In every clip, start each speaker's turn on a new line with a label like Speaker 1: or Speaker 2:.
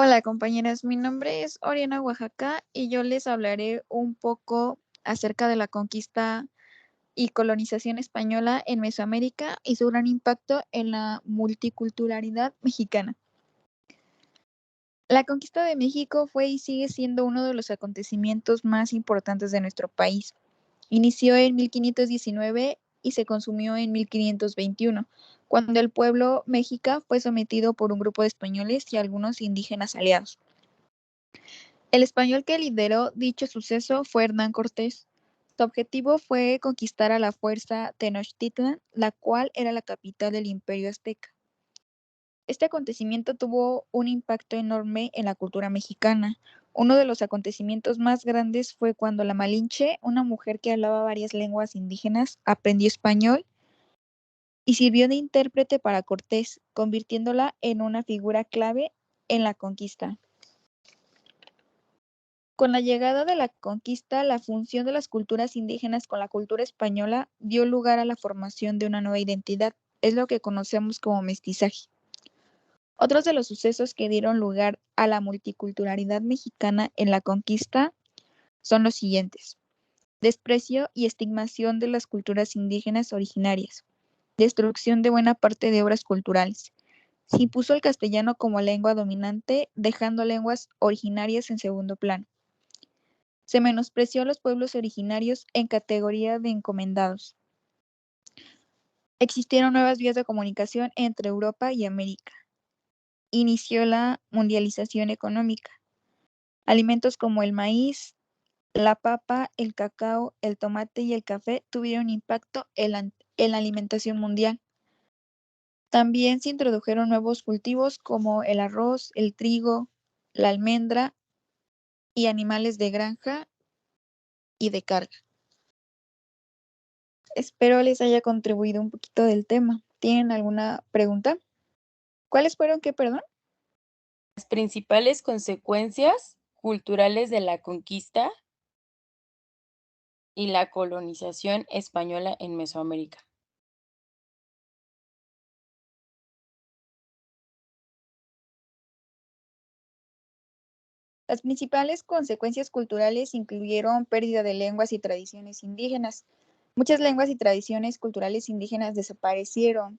Speaker 1: Hola compañeras, mi nombre es Oriana Oaxaca y yo les hablaré un poco acerca de la conquista y colonización española en Mesoamérica y su gran impacto en la multiculturalidad mexicana. La conquista de México fue y sigue siendo uno de los acontecimientos más importantes de nuestro país. Inició en 1519 y se consumió en 1521, cuando el pueblo mexica fue sometido por un grupo de españoles y algunos indígenas aliados. El español que lideró dicho suceso fue Hernán Cortés. Su objetivo fue conquistar a la fuerza Tenochtitlan, la cual era la capital del Imperio Azteca. Este acontecimiento tuvo un impacto enorme en la cultura mexicana. Uno de los acontecimientos más grandes fue cuando la Malinche, una mujer que hablaba varias lenguas indígenas, aprendió español y sirvió de intérprete para Cortés, convirtiéndola en una figura clave en la conquista. Con la llegada de la conquista, la función de las culturas indígenas con la cultura española dio lugar a la formación de una nueva identidad, es lo que conocemos como mestizaje. Otros de los sucesos que dieron lugar a la multiculturalidad mexicana en la conquista son los siguientes: desprecio y estigmación de las culturas indígenas originarias, destrucción de buena parte de obras culturales. Se impuso el castellano como lengua dominante, dejando lenguas originarias en segundo plano. Se menospreció a los pueblos originarios en categoría de encomendados. Existieron nuevas vías de comunicación entre Europa y América. Inició la mundialización económica. Alimentos como el maíz, la papa, el cacao, el tomate y el café tuvieron impacto en la alimentación mundial. También se introdujeron nuevos cultivos como el arroz, el trigo, la almendra y animales de granja y de carga. Espero les haya contribuido un poquito del tema. ¿Tienen alguna pregunta? ¿Cuáles fueron qué, perdón?
Speaker 2: Las principales consecuencias culturales de la conquista y la colonización española en Mesoamérica.
Speaker 1: Las principales consecuencias culturales incluyeron pérdida de lenguas y tradiciones indígenas. Muchas lenguas y tradiciones culturales indígenas desaparecieron.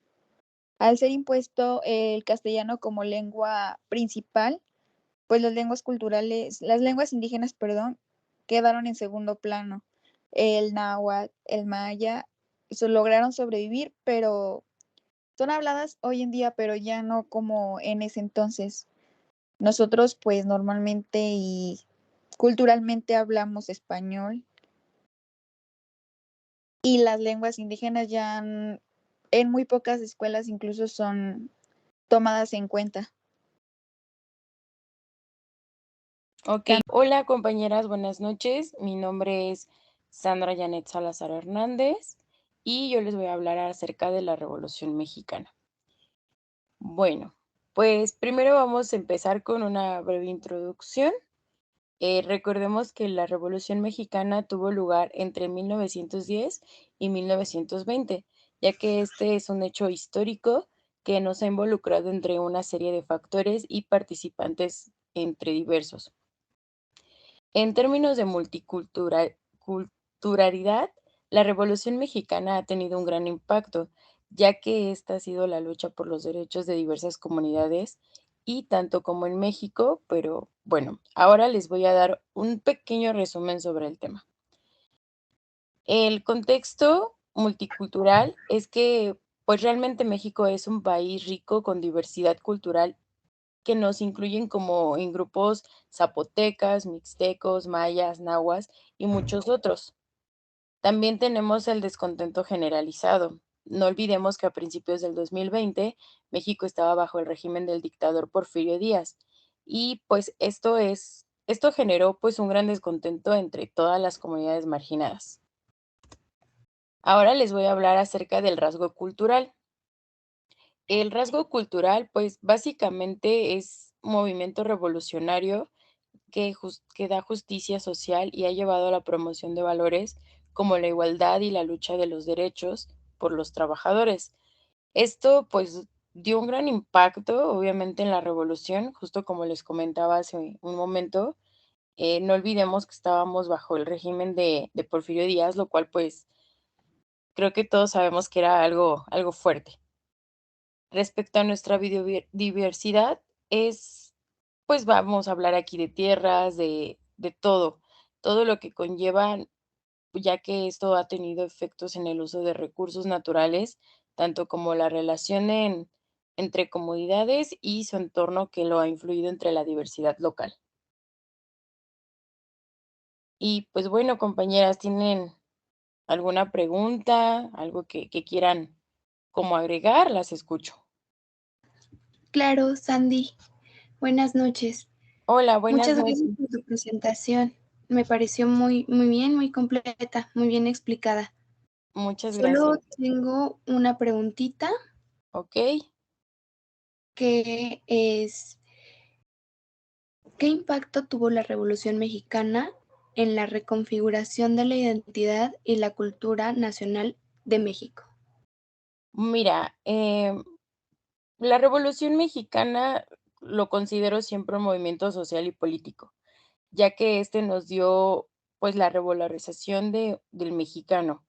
Speaker 1: Al ser impuesto el castellano como lengua principal, pues las lenguas indígenas, perdón, quedaron en segundo plano. El náhuatl, el maya, lograron sobrevivir, pero son habladas hoy en día, pero ya no como en ese entonces. Nosotros, pues normalmente y culturalmente hablamos español y las lenguas indígenas ya en muy pocas escuelas incluso son tomadas en cuenta.
Speaker 2: Ok, hola compañeras, buenas noches. Mi nombre es Sandra Janet Salazar Hernández y yo les voy a hablar acerca de la Revolución Mexicana. Bueno, pues primero vamos a empezar con una breve introducción. Recordemos que la Revolución Mexicana tuvo lugar entre 1910 y 1920, ya que este es un hecho histórico que nos ha involucrado entre una serie de factores y participantes entre diversos. En términos de multiculturalidad, la Revolución Mexicana ha tenido un gran impacto, ya que esta ha sido la lucha por los derechos de diversas comunidades y tanto como en México, pero bueno, ahora les voy a dar un pequeño resumen sobre el tema. El contexto multicultural es que pues realmente México es un país rico con diversidad cultural que nos incluyen como en grupos zapotecas, mixtecos, mayas, nahuas y muchos otros. También tenemos el descontento generalizado. No olvidemos que a principios del 2020 México estaba bajo el régimen del dictador Porfirio Díaz y pues esto generó pues un gran descontento entre todas las comunidades marginadas. Ahora les voy a hablar acerca del rasgo cultural. El rasgo cultural, pues básicamente es un movimiento revolucionario que da justicia social y ha llevado a la promoción de valores como la igualdad y la lucha de los derechos por los trabajadores. Esto, pues, dio un gran impacto, obviamente, en la revolución, justo como les comentaba hace un momento. No olvidemos que estábamos bajo el régimen de Porfirio Díaz, lo cual pues creo que todos sabemos que era algo fuerte. Respecto a nuestra biodiversidad, pues vamos a hablar aquí de tierras, de todo lo que conlleva, ya que esto ha tenido efectos en el uso de recursos naturales, tanto como la relación entre comunidades y su entorno que lo ha influido entre la diversidad local. Y pues bueno, compañeras, ¿tienen alguna pregunta, algo que quieran como agregar? Las escucho.
Speaker 3: Claro, Sandy, buenas noches.
Speaker 2: Hola, buenas
Speaker 3: Muchas gracias
Speaker 2: noches.
Speaker 3: por tu presentación. Me pareció muy bien, muy completa, muy bien explicada.
Speaker 2: Muchas
Speaker 3: Solo
Speaker 2: gracias.
Speaker 3: tengo una preguntita
Speaker 2: ¿Ok?
Speaker 3: que es, ¿qué impacto tuvo la Revolución Mexicana en la reconfiguración de la identidad y la cultura nacional de México?
Speaker 2: Mira, la Revolución Mexicana lo considero siempre un movimiento social y político, ya que este nos dio pues la revalorización del mexicano.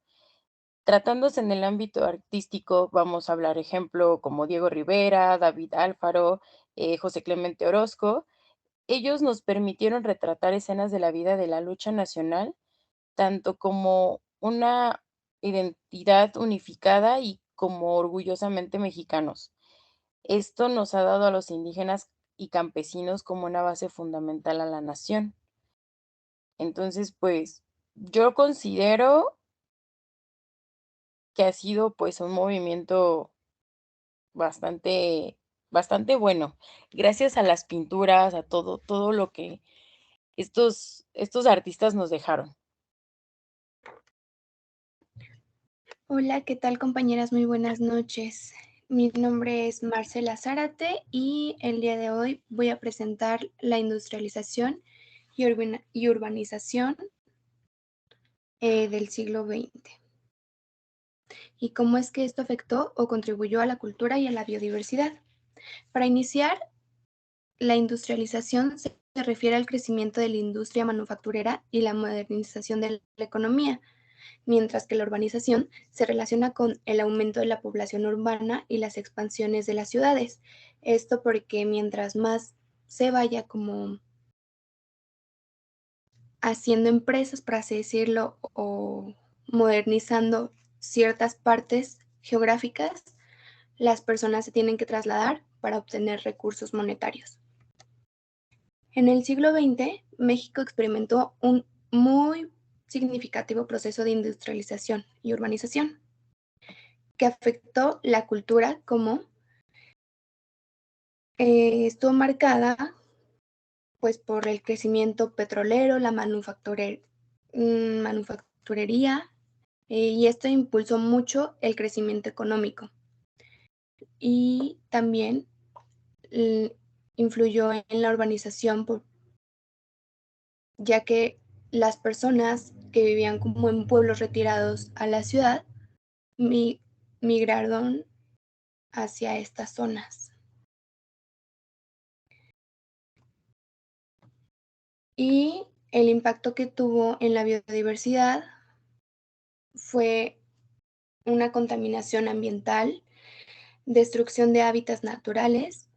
Speaker 2: Tratándose en el ámbito artístico, vamos a hablar ejemplo como Diego Rivera, David Alfaro, José Clemente Orozco. Ellos nos permitieron retratar escenas de la vida de la lucha nacional, tanto como una identidad unificada y como orgullosamente mexicanos. Esto nos ha dado a los indígenas y campesinos como una base fundamental a la nación. Entonces, pues yo considero que ha sido pues un movimiento bastante, bastante bueno, gracias a las pinturas, a todo lo que estos artistas nos dejaron.
Speaker 3: Hola, ¿qué tal, compañeras? Muy buenas noches. Mi nombre es Marcela Zárate y el día de hoy voy a presentar la industrialización y urbanización del siglo XX y cómo es que esto afectó o contribuyó a la cultura y a la biodiversidad. Para iniciar, la industrialización se refiere al crecimiento de la industria manufacturera y la modernización de la economía, mientras que la urbanización se relaciona con el aumento de la población urbana y las expansiones de las ciudades. Esto porque mientras más se vaya como haciendo empresas, por así decirlo, o modernizando ciertas partes geográficas, las personas se tienen que trasladar para obtener recursos monetarios. En el siglo XX, México experimentó un muy significativo proceso de industrialización y urbanización que afectó la cultura como estuvo marcada pues por el crecimiento petrolero, la manufacturería, y esto impulsó mucho el crecimiento económico y también influyó en la urbanización ya que las personas que vivían como en pueblos retirados a la ciudad migraron hacia estas zonas. Y el impacto que tuvo en la biodiversidad fue una contaminación ambiental, destrucción de hábitats naturales,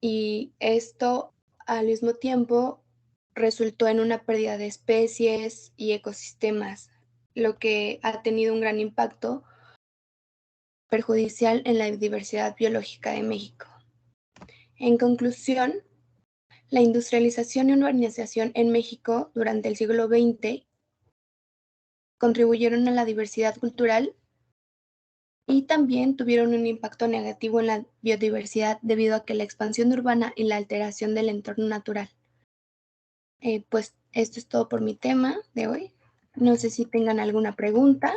Speaker 3: y esto al mismo tiempo resultó en una pérdida de especies y ecosistemas, lo que ha tenido un gran impacto perjudicial en la diversidad biológica de México. En conclusión, la industrialización y urbanización en México durante el siglo XX contribuyeron a la diversidad cultural y también tuvieron un impacto negativo en la biodiversidad debido a que la expansión urbana y la alteración del entorno natural. Pues esto es todo por mi tema de hoy. No sé si tengan alguna pregunta.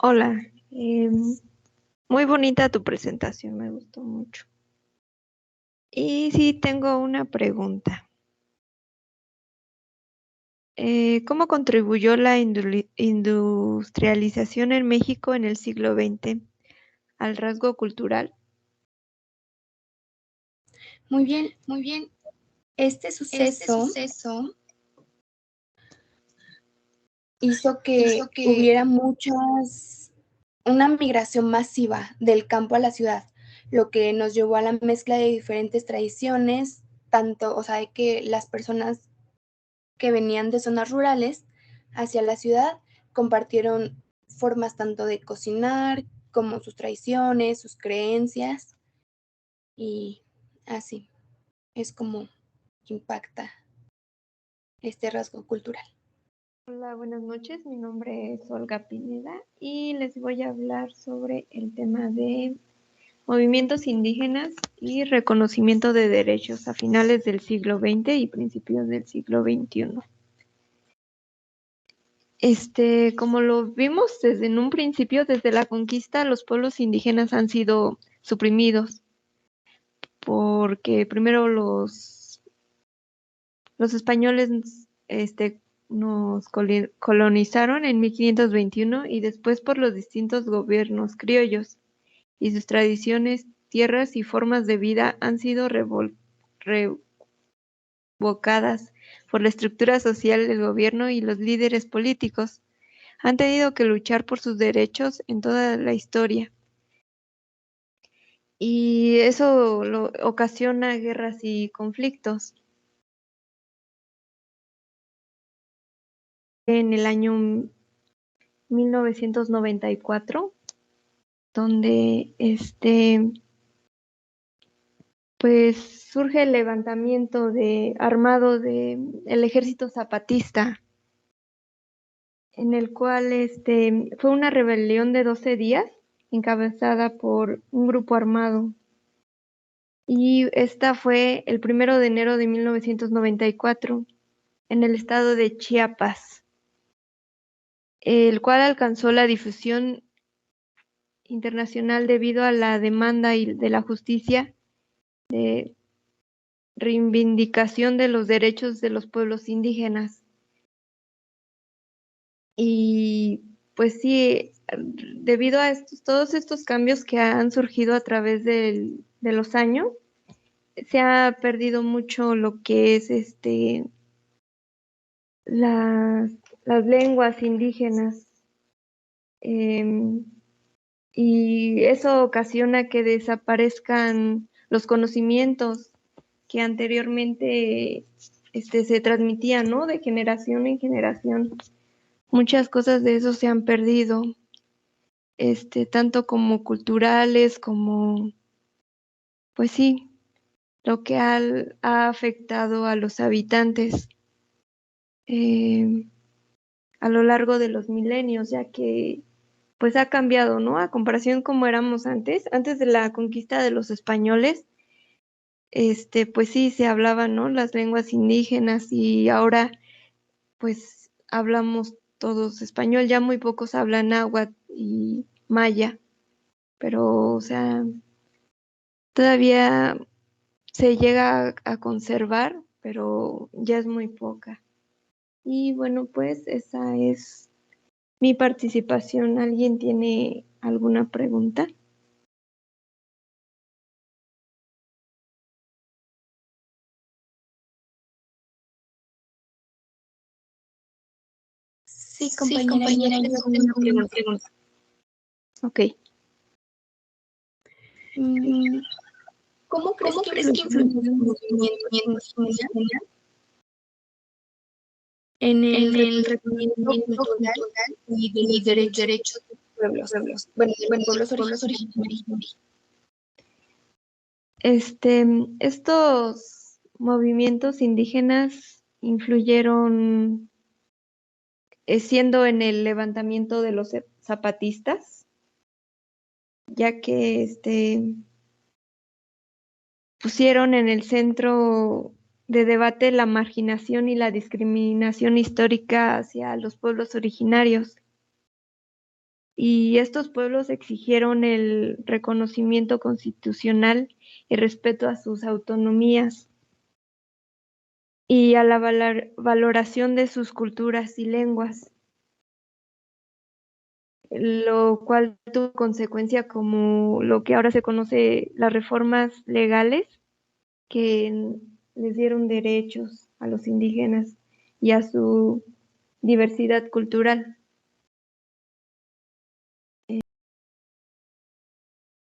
Speaker 4: Hola, muy bonita tu presentación, me gustó mucho. Y sí, tengo una pregunta. ¿Cómo contribuyó la industrialización en México en el siglo XX al rasgo cultural?
Speaker 3: Muy bien, muy bien. Este suceso hizo que hubiera una migración masiva del campo a la ciudad, lo que nos llevó a la mezcla de diferentes tradiciones, tanto, o sea, de que las personas que venían de zonas rurales hacia la ciudad compartieron formas tanto de cocinar como sus tradiciones, sus creencias, y así es como impacta este rasgo cultural.
Speaker 4: Hola, buenas noches. Mi nombre es Olga Pineda y les voy a hablar sobre el tema de movimientos indígenas y reconocimiento de derechos a finales del siglo XX y principios del siglo XXI. Como lo vimos desde en un principio, desde la conquista, los pueblos indígenas han sido suprimidos porque primero los españoles nos colonizaron en 1521 y después por los distintos gobiernos criollos y sus tradiciones, tierras y formas de vida han sido revocadas por la estructura social del gobierno y los líderes políticos. Han tenido que luchar por sus derechos en toda la historia. Y eso ocasiona guerras y conflictos. En el año 1994, donde pues surge el levantamiento armado del ejército zapatista, en el cual fue una rebelión de 12 días encabezada por un grupo armado. Y esta fue el 1 de enero de 1994 en el estado de Chiapas, el cual alcanzó la difusión internacional debido a la demanda de la justicia de reivindicación de los derechos de los pueblos indígenas. Y pues sí, debido a todos estos cambios que han surgido a través de los años, se ha perdido mucho lo que es las lenguas indígenas. Y eso ocasiona que desaparezcan los conocimientos que anteriormente se transmitían, ¿no? De generación en generación. Muchas cosas de eso se han perdido, tanto como culturales, como, pues sí, lo que ha afectado a los habitantes a lo largo de los milenios, ya que pues ha cambiado, ¿no? A comparación como éramos antes de la conquista de los españoles, pues sí, se hablaban, ¿no? Las lenguas indígenas y ahora pues hablamos todos español, ya muy pocos hablan náhuatl y maya, pero o sea, todavía se llega a conservar, pero ya es muy poca. Y bueno, pues esa es mi participación. ¿Alguien tiene alguna pregunta?
Speaker 3: Sí, compañera, yo tengo una pregunta.
Speaker 4: Ok.
Speaker 3: ¿Cómo crees que influyeron los movimientos indígenas en el reconocimiento cultural y de los derechos de los pueblos? Bueno, de los pueblos originarios.
Speaker 4: Estos movimientos indígenas influyeron siendo en el levantamiento de los zapatistas, ya que pusieron en el centro de debate la marginación y la discriminación histórica hacia los pueblos originarios. Y estos pueblos exigieron el reconocimiento constitucional y respeto a sus autonomías. y a la valoración de sus culturas y lenguas, lo cual tuvo consecuencia como lo que ahora se conoce las reformas legales que les dieron derechos a los indígenas y a su diversidad cultural.